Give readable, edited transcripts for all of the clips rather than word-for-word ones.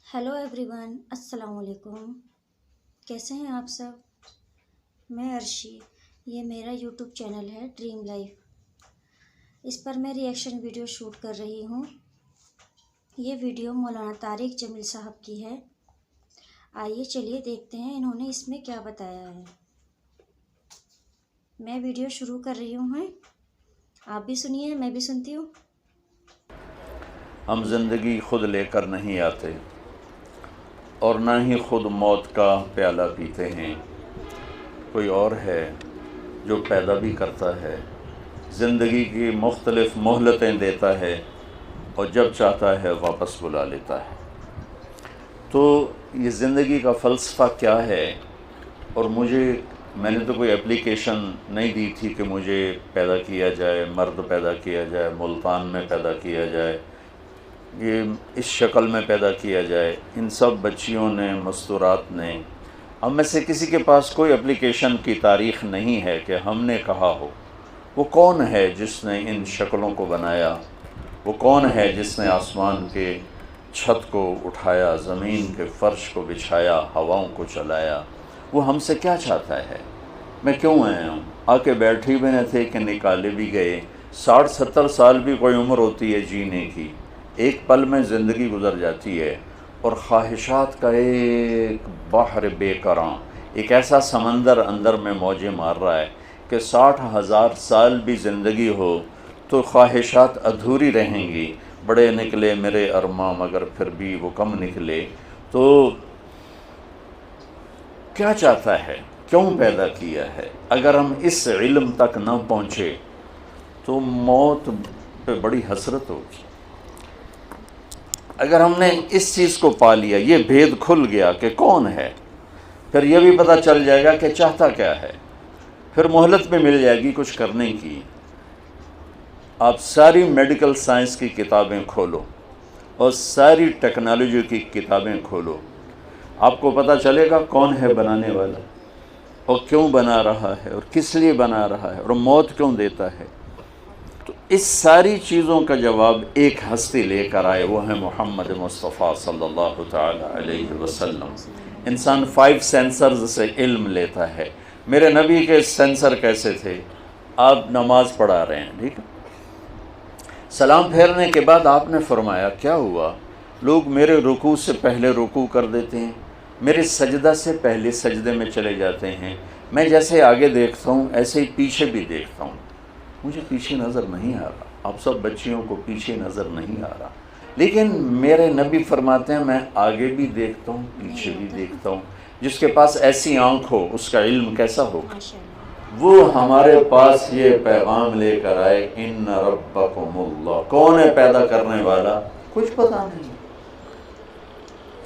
Hello everyone, अस्सलाम वालेकुम। कैसे हैं आप सब? मैं अर्शी। ये मेरा यूट्यूब चैनल है ड्रीम लाइफ। इस पर मैं रिएक्शन वीडियो शूट कर रही हूँ। ये वीडियो मौलाना तारिक जमील साहब की है। आइए चलिए देखते हैं इन्होंने इसमें क्या बताया है। मैं वीडियो शुरू कर रही हूँ। आप भी सुनिए, मैं भी सुनती हूँ। हम ज़िंदगी खुद लेकर नहीं आते और ना ही खुद मौत का प्याला पीते हैं। कोई और है जो पैदा भी करता है, ज़िंदगी की मुख्तलिफ़ मोहलतें देता है और जब चाहता है वापस बुला लेता है। तो ये ज़िंदगी का फ़लसफ़ा क्या है? और मैंने तो कोई एप्लीकेशन नहीं दी थी कि मुझे पैदा किया जाए, मर्द पैदा किया जाए, मुल्तान में पैदा किया जाए, ये इस शक्ल में पैदा किया जाए। इन सब बच्चियों ने, मस्तूरात ने, हम में से किसी के पास कोई एप्लीकेशन की तारीख़ नहीं है कि हमने कहा हो। वो कौन है जिसने इन शक्लों को बनाया? वो कौन है जिसने आसमान के छत को उठाया, ज़मीन के फ़र्श को बिछाया, हवाओं को चलाया? वो हमसे क्या चाहता है? मैं क्यों आया हूँ? आके बैठे भी न थे कि निकाले भी गए। 60-70 साल भी कोई उम्र होती है जीने की। एक पल में ज़िंदगी गुज़र जाती है और ख्वाहिशात का एक बहर बेकरां, एक ऐसा समंदर अंदर में मौजें मार रहा है कि 60,000 साल भी ज़िंदगी हो तो ख्वाहिशात अधूरी रहेंगी। बड़े निकले मेरे अरमा मगर फिर भी वो कम निकले। तो क्या चाहता है? क्यों पैदा किया है? अगर हम इस इल्म तक न पहुँचे तो मौत पे बड़ी हसरत होगी। अगर हमने इस चीज़ को पा लिया, ये भेद खुल गया कि कौन है, फिर यह भी पता चल जाएगा कि चाहता क्या है। फिर मोहलत भी मिल जाएगी कुछ करने की। आप सारी मेडिकल साइंस की किताबें खोलो और सारी टेक्नोलॉजी की किताबें खोलो, आपको पता चलेगा कौन है बनाने वाला और क्यों बना रहा है और किस लिए बना रहा है और मौत क्यों देता है। तो इस सारी चीज़ों का जवाब एक हस्ती लेकर आए, वो है मोहम्मद मुस्तफ़ा सल्लल्लाहु ताला अलैहि वसल्लम। इंसान 5 सेंसर्स से इल्म लेता है। मेरे नबी के सेंसर कैसे थे? आप नमाज पढ़ा रहे हैं, ठीक है, सलाम फेरने के बाद आपने फरमाया क्या हुआ? लोग मेरे रुकू से पहले रुकू कर देते हैं, मेरे सजदा से पहले सजदे में चले जाते हैं। मैं जैसे आगे देखता हूँ ऐसे ही पीछे भी देखता हूँ। मुझे पीछे नज़र नहीं आ रहा, आप सब बच्चियों को पीछे नज़र नहीं आ रहा, लेकिन मेरे नबी फरमाते हैं मैं आगे भी देखता हूँ, पीछे भी देखता हूँ। जिसके पास ऐसी आँख हो उसका इल्म कैसा होगा? वो हमारे पास ये पैगाम लेकर आए, इन्ना रब्बकुमुल्लाह। कौन है पैदा करने वाला? कुछ पता नहीं।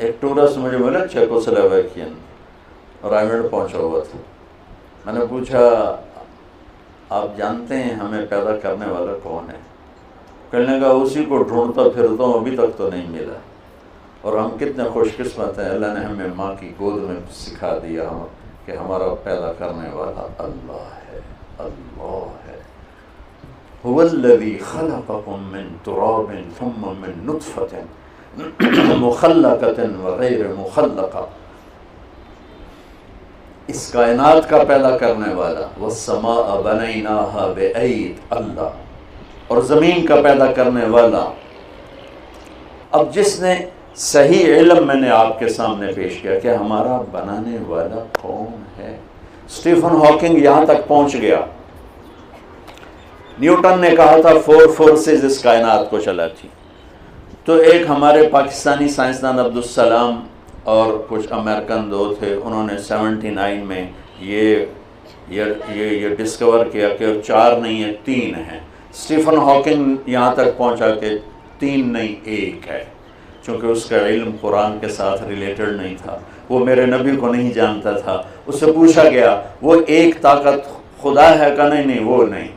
एक टूरिस्ट मुझे बोला चेकोस्लोवाकियन, रायगढ़ पहुँचा हुआ था। मैंने पूछा आप जानते हैं हमें पैदा करने वाला कौन है? कहने लगा उसी को ढूंढता फिरता हूँ, अभी तक तो नहीं मिला। और हम कितने खुशकिस्मत हैं, अल्लाह ने हमें माँ की गोद में सिखा दिया कि हमारा पैदा करने वाला अल्लाह है। अल्लाह है। हुवल्लज़ी खलक़कुम मिन तुराबिन सुम्मा मिन नुत्फ़तिन मुख़ल्लक़तिन व ग़ैर मुख़ल्लक़ा। इस कायनात का पैदा करने वाला, वस्समाअ बनैनाहा बिअयद, अल्लाह। और ज़मीन का पैदा करने वाला। अब जिसने सही इल्म मैंने आपके सामने पेश किया कि हमारा बनाने वाला कौन है। स्टीफन हॉकिंग यहाँ तक पहुँच गया। न्यूटन ने कहा था 4 फोर्सेस इस कायनात को चलाती। तो एक हमारे पाकिस्तानी साइंसदान अब्दुल सलाम और कुछ अमेरिकन दो थे, उन्होंने 79 में ये डिस्कवर किया कि 4 नहीं है 3 हैं। स्टीफन हॉकिंग यहाँ तक पहुँचा कि 3 नहीं 1 है, चूँकि उसका इल्म कुरान के साथ रिलेटेड नहीं था, वो मेरे नबी को नहीं जानता था। उससे पूछा गया वो एक ताकत खुदा है का? नहीं, वो नहीं।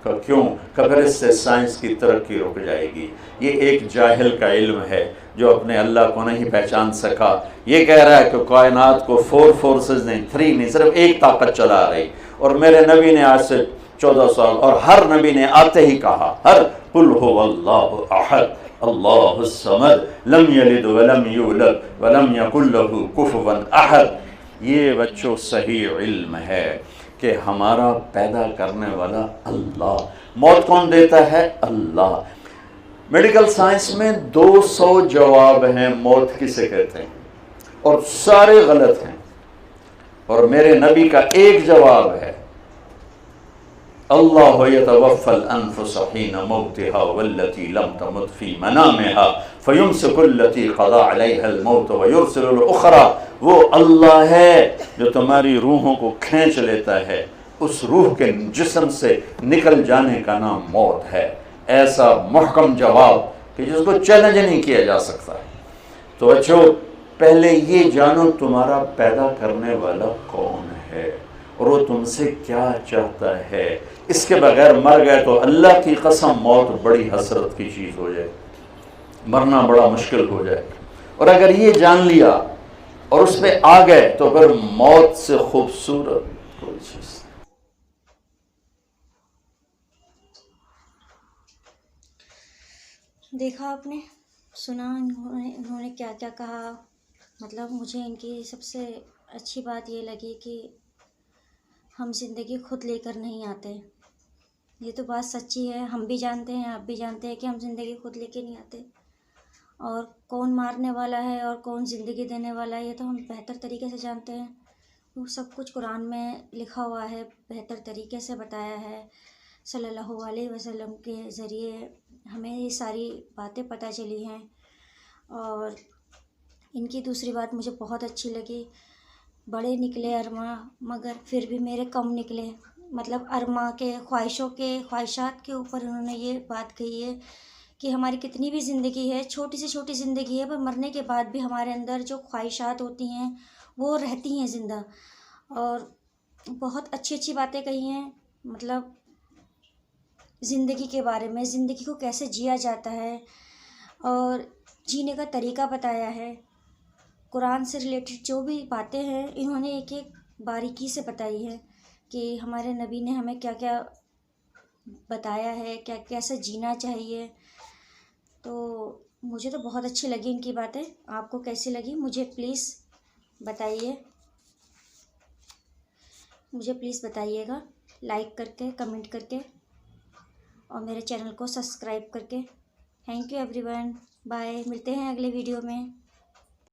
का क्यों? का फिर इससे साइंस की तरक्की रुक जाएगी। ये एक जाहिल का इल्म है जो अपने अल्लाह को नहीं पहचान सका। ये कह रहा है कि कायनात को 4 फोर्सेस नहीं, 3 नहीं, सिर्फ एक ताकत चला रही। और मेरे नबी ने आज से 14 साल और हर नबी ने आते ही कहा, हर कुल हुवल्लाहु अहद, अल्लाह अस्समद लम यलिद वलम यूलद वलम यकुल लहू कुफुवन अहद। ये बच्चों सही इल्म है कि हमारा पैदा करने वाला अल्लाह। मौत कौन देता है? अल्लाह। मेडिकल साइंस में 200 जवाब हैं मौत किसे कहते हैं, और सारे गलत हैं। और मेरे नबी का एक जवाब है, अल्लाह यतवफ़्फ़ल अनफुस हीन मौतिहा वल्लती लम तमुत फी मनामिहा फयुमसिकुल्लती क़ज़ा अलैहल मौत व युरसिलुल उख़रा। वो अल्लाह है जो तुम्हारी रूहों को खींच लेता है, उस रूह के जिस्म से निकल जाने का नाम मौत है। ऐसा मुहकम जवाब कि जिसको चैलेंज नहीं किया जा सकता। तो बच्चों, पहले ये जानो तुम्हारा पैदा करने वाला कौन है और वो तुमसे क्या चाहता है। इसके बगैर मर गए तो अल्लाह की कसम मौत बड़ी हसरत की चीज़ हो जाए, मरना बड़ा मुश्किल हो जाए। और अगर ये जान लिया और उस पे आ गए तो फिर मौत से खूबसूरत कोई चीज़। देखा आपने, सुना इन्होंने क्या क्या कहा। मतलब मुझे इनकी सबसे अच्छी बात ये लगी कि हम ज़िंदगी खुद लेकर नहीं आते। ये तो बात सच्ची है, हम भी जानते हैं, आप भी जानते हैं कि हम ज़िंदगी खुद लेके नहीं आते। और कौन मारने वाला है और कौन ज़िंदगी देने वाला है ये तो हम बेहतर तरीके से जानते हैं। वो सब कुछ कुरान में लिखा हुआ है, बेहतर तरीके से बताया है। सल्लल्लाहु अलैहि वसल्लम के ज़रिए हमें ये सारी बातें पता चली हैं। और इनकी दूसरी बात मुझे बहुत अच्छी लगी, बड़े निकले अरमा मगर फिर भी मेरे कम निकले। मतलब अरमा के ख्वाहिशात के ऊपर उन्होंने ये बात कही है कि हमारी कितनी भी ज़िंदगी है, छोटी से छोटी ज़िंदगी है, पर मरने के बाद भी हमारे अंदर जो ख्वाहिशात होती हैं वो रहती हैं ज़िंदा। और बहुत अच्छी अच्छी बातें कही हैं, मतलब ज़िंदगी के बारे में, ज़िंदगी को कैसे जिया जाता है और जीने का तरीका बताया है। कुरान से रिलेटेड जो भी बातें हैं इन्होंने एक एक बारीकी से बताई है कि हमारे नबी ने हमें क्या क्या बताया है, क्या कैसे जीना चाहिए। तो मुझे तो बहुत अच्छी लगी इनकी बातें। आपको कैसी लगी मुझे प्लीज़ बताइएगा लाइक करके, कमेंट करके और मेरे चैनल को सब्सक्राइब करके। Thank you everyone, bye. मिलते हैं अगले वीडियो में।